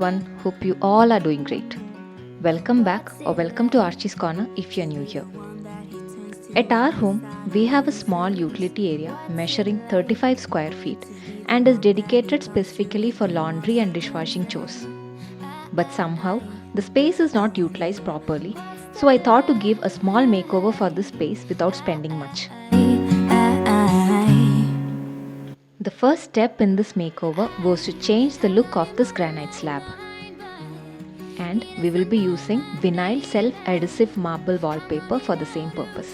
everyone, hope you all are doing great. Welcome back or welcome to Archie's Corner if you're new here. At our home, we have a small utility area measuring 35 square feet and is dedicated specifically for laundry and dishwashing chores. But somehow, the space is not utilized properly, so I thought to give a small makeover for this space without spending much. The first step in this makeover was to change the look of this granite slab. And we will be using vinyl self-adhesive marble wallpaper for the same purpose.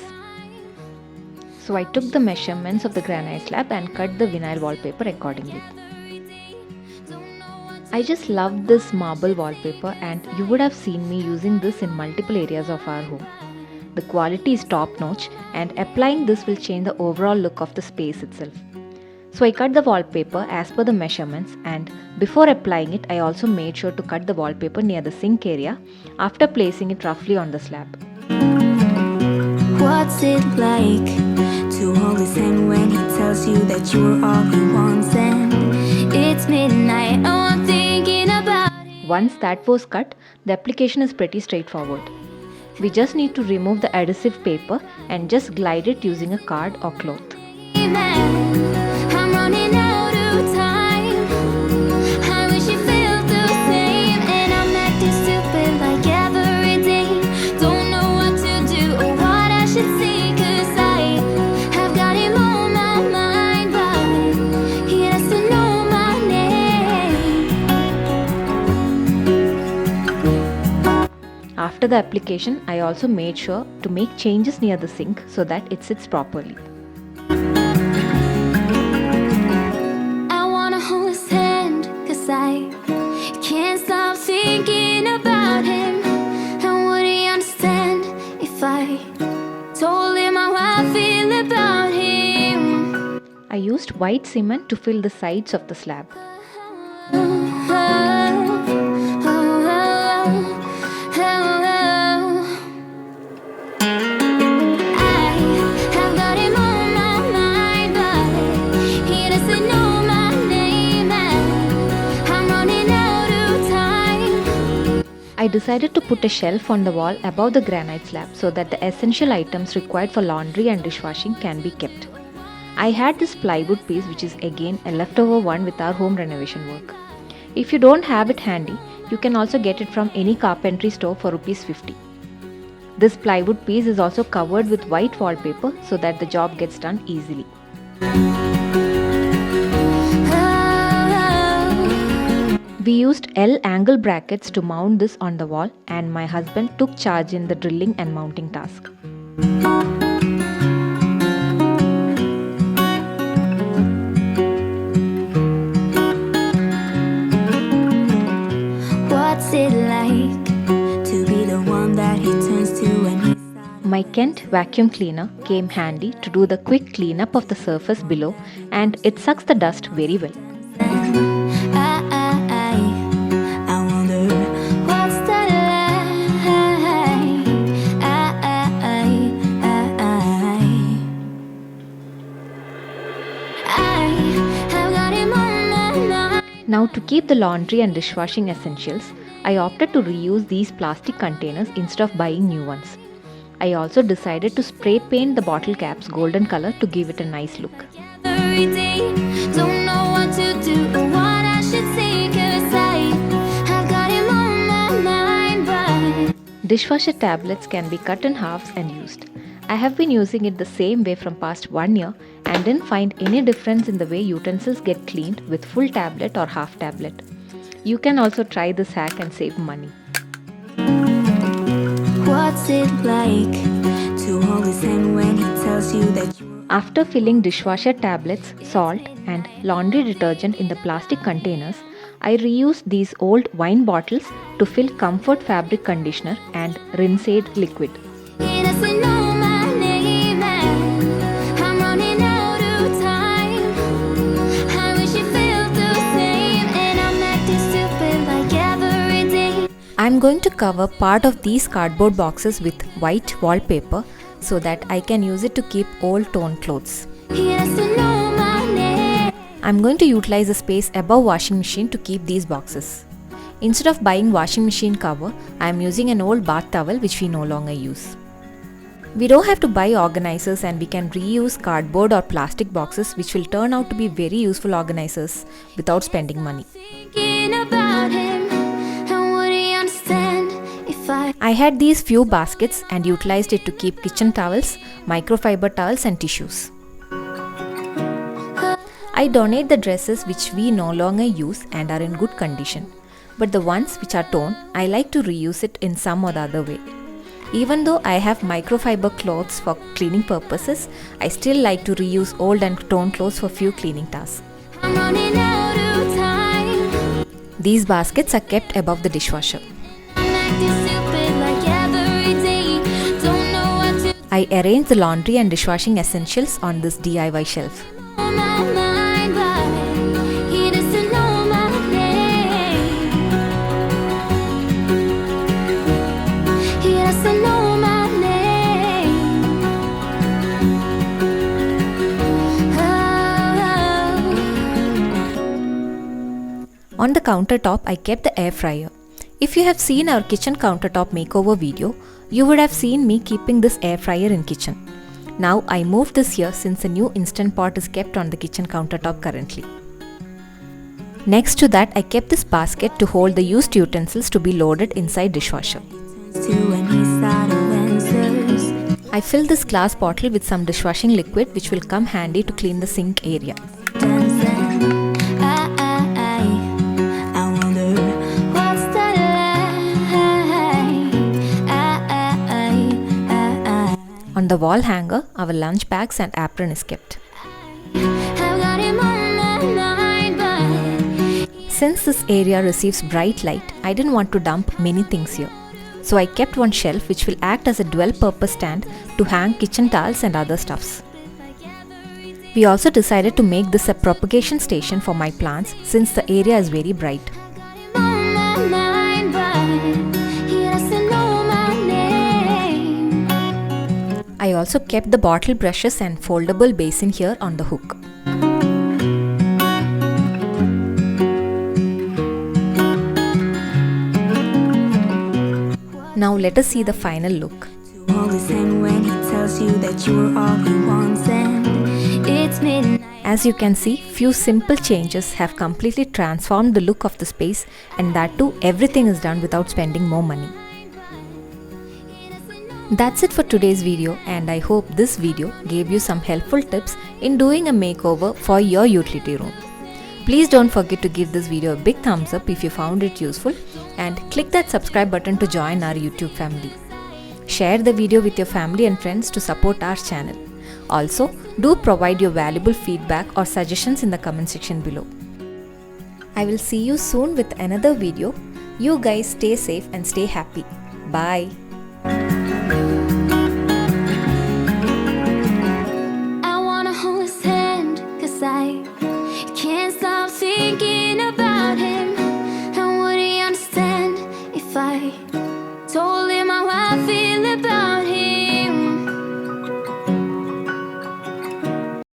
So I took the measurements of the granite slab and cut the vinyl wallpaper accordingly. I just loved this marble wallpaper and you would have seen me using this in multiple areas of our home. The quality is top notch and applying this will change the overall look of the space itself. So I cut the wallpaper as per the measurements, and before applying it I also made sure to cut the wallpaper near the sink area after placing it roughly on the slab. What's it like to hold his hand when he tells you that you're all he wants and it's midnight? Oh, I'm thinking about it. Once that was cut, the application is pretty straightforward. We just need to remove the adhesive paper and just glide it using a card or cloth. I'm running out of time. I wish you felt the same, and I'm acting stupid like every day. Don't know what to do or what I should say, 'cause I have got him on my mind, but he has to know my name. After the application, I also made sure to make changes near the sink so that it sits properly. I can't stop thinking about him. And would he understand if I told him how I feel about him? I used white cement to fill the sides of the slab. I decided to put a shelf on the wall above the granite slab so that the essential items required for laundry and dishwashing can be kept. I had this plywood piece, which is again a leftover one with our home renovation work. If you don't have it handy, you can also get it from any carpentry store for ₹50. This plywood piece is also covered with white wallpaper so that the job gets done easily. We used L angle brackets to mount this on the wall, and my husband took charge in the drilling and mounting task. What's it like to be the one that he turns to when he's My Kent vacuum cleaner came handy to do the quick cleanup of the surface below, and it sucks the dust very well. Now, to keep the laundry and dishwashing essentials, I opted to reuse these plastic containers instead of buying new ones. I also decided to spray paint the bottle caps golden color to give it a nice look. Don't know what to do or what I should say, 'cause I have got him on my mind, but Dishwasher tablets can be cut in halves and used. I have been using it the same way from past 1 year and didn't find any difference in the way utensils get cleaned with full tablet or half tablet. You can also try this hack and save money. what's it like to hold his hand when he tells you that After filling dishwasher tablets, salt and laundry detergent in the plastic containers, I reused these old wine bottles to fill Comfort fabric conditioner and Rinse Aid liquid. he doesn't know my name, and I'm running out of time. I wish you felt the same, and I'm acting stupid like every day. I'm going to cover part of these cardboard boxes with white wallpaper so that I can use it to keep old torn clothes. He doesn't know my name. I'm going to utilize the space above washing machine to keep these boxes. Instead of buying washing machine cover, I am using an old bath towel which we no longer use. We don't have to buy organizers, and we can reuse cardboard or plastic boxes which will turn out to be very useful organizers without spending money. Thinking about him, and would he understand if I had these few baskets and utilized it to keep kitchen towels, microfiber towels and tissues. I donate the dresses which we no longer use and are in good condition, but the ones which are torn, I like to reuse it in some or the other way. Even though I have microfiber clothes for cleaning purposes, I still like to reuse old and torn clothes for few cleaning tasks. I'm running out of time? These baskets are kept above the dishwasher. I'm acting stupid like every day. Don't know what to I arrange the laundry and dishwashing essentials on this DIY shelf. do on my mind, but he doesn't know my name. He doesn't know my name. Oh. On the countertop, I kept the air fryer. If you have seen our kitchen countertop makeover video, you would have seen me keeping this air fryer in kitchen. Now I moved this here since a new instant pot is kept on the kitchen countertop currently. Next to that, I kept this basket to hold the used utensils to be loaded inside dishwasher. To when he's out of answers. I filled this glass bottle with some dishwashing liquid which will come handy to clean the sink area. Dancing. I wonder what's the lie. On the wall hanger, our lunch bags and apron is kept. I've got him on my mind, but Since this area receives bright light, I didn't want to dump many things here. So I kept one shelf which will act as a dual-purpose stand to hang kitchen towels and other stuffs. We also decided to make this a propagation station for my plants since the area is very bright. on my mind, but he doesn't know my name. I also kept the bottle brushes and foldable basin here on the hook. Now let us see the final look. To hold his hand when he tells you that you're all he wants, and it's midnight. As you can see, few simple changes have completely transformed the look of the space, and that too everything is done without spending more money. That's it for today's video, and I hope this video gave you some helpful tips in doing a makeover for your utility room. Please don't forget to give this video a big thumbs up if you found it useful, and click that subscribe button to join our YouTube family. Share the video with your family and friends to support our channel. Also, do provide your valuable feedback or suggestions in the comment section below. I will see you soon with another video. You guys stay safe and stay happy. Bye. I wanna hold his hand, 'cause I can't stop thinking about him. And would he understand if I told him how I feel about